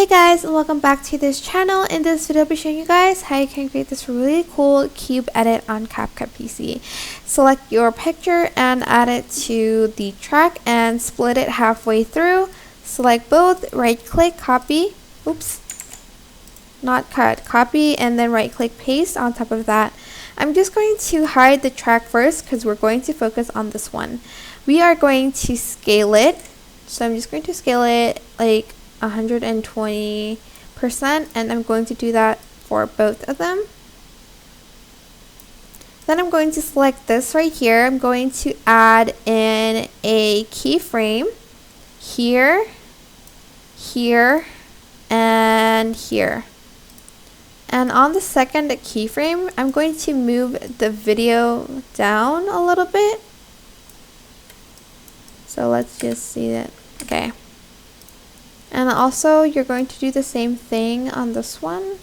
Hey guys, and welcome back to this channel. In this video I'll be showing you guys how you can create this really cool cube edit on CapCut PC. Select your picture and add it to the track and split it halfway through. Select both, right click, copy, copy, and then right click paste on top of that. I'm just going to hide the track first because we're going to focus on this one. We are going to scale it, so I'm just going to scale it like 120%, and I'm going to do that for both of them. Then I'm going to select this right here. I'm going to add in a keyframe here, here, and here. And on the second keyframe, I'm going to move the video down a little bit. So let's just see that. Okay. And also, you're going to do the same thing on this one.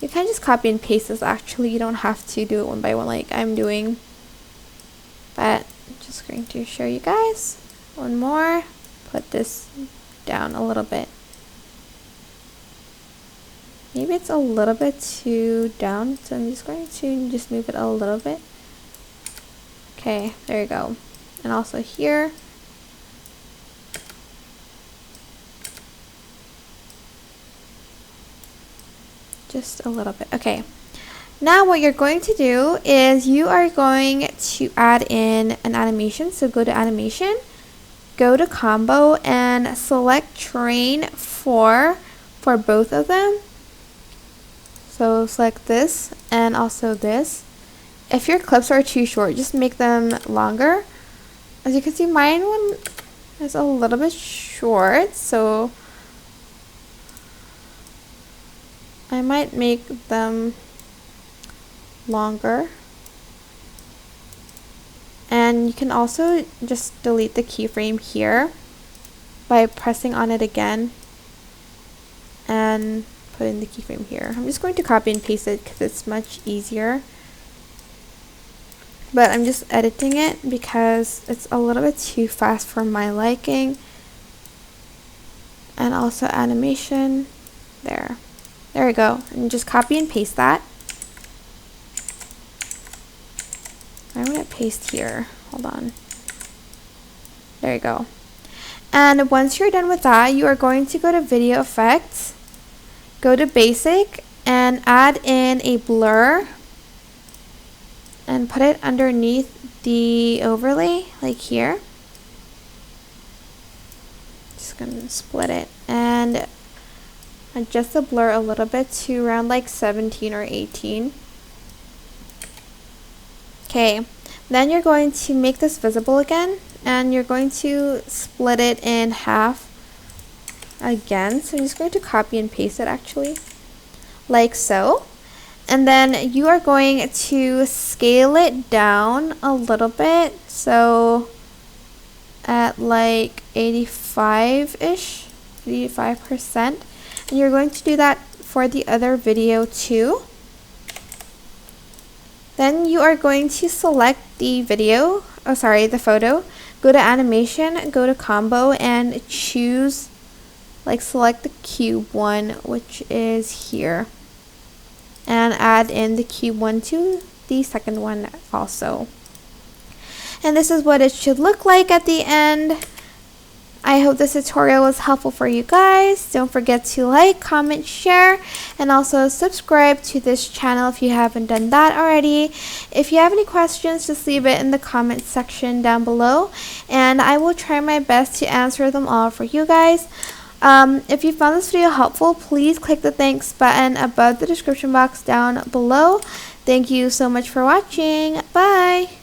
You can just copy and paste this actually. You don't have to do it one by one like I'm doing. But I'm just going to show you guys. One more. Put this down a little bit. Maybe it's a little bit too down, so I'm just going to just move it a little bit. Okay, there you go. And also here. Just a little bit. Okay. Now what you're going to do is you are going to add in an animation. So go to animation, go to combo, and select train for both of them. So select this and also this. If your clips are too short, just make them longer. As you can see, mine one is a little bit short, so I might make them longer. And you can also just delete the keyframe here by pressing on it again and put in the keyframe here. I'm just going to copy and paste it because it's much easier. But I'm just editing it because it's a little bit too fast for my liking. And also animation. There we go. And just copy and paste that. I'm going to paste here. Hold on. There you go. And once you're done with that, you are going to go to Video Effects, go to Basic, and add in a blur. And put it underneath the overlay, like here. Just going to split it. And adjust the blur a little bit to around like 17 or 18. Okay, then you're going to make this visible again, and you're going to split it in half again. So I'm just going to copy and paste it actually, like so. And then you are going to scale it down a little bit, so at like 85-ish, 85%. And you're going to do that for the other video too. Then you are going to select the the photo, go to animation, go to combo, and choose, select the cube one, which is here. And add in the cube one to the second one also. And this is what it should look like at the end. I hope this tutorial was helpful for you guys. Don't forget to like, comment, share, and also subscribe to this channel if you haven't done that already. If you have any questions, just leave it in the comment section down below, and I will try my best to answer them all for you guys. If you found this video helpful, please click the thanks button above the description box down below. Thank you so much for watching. Bye!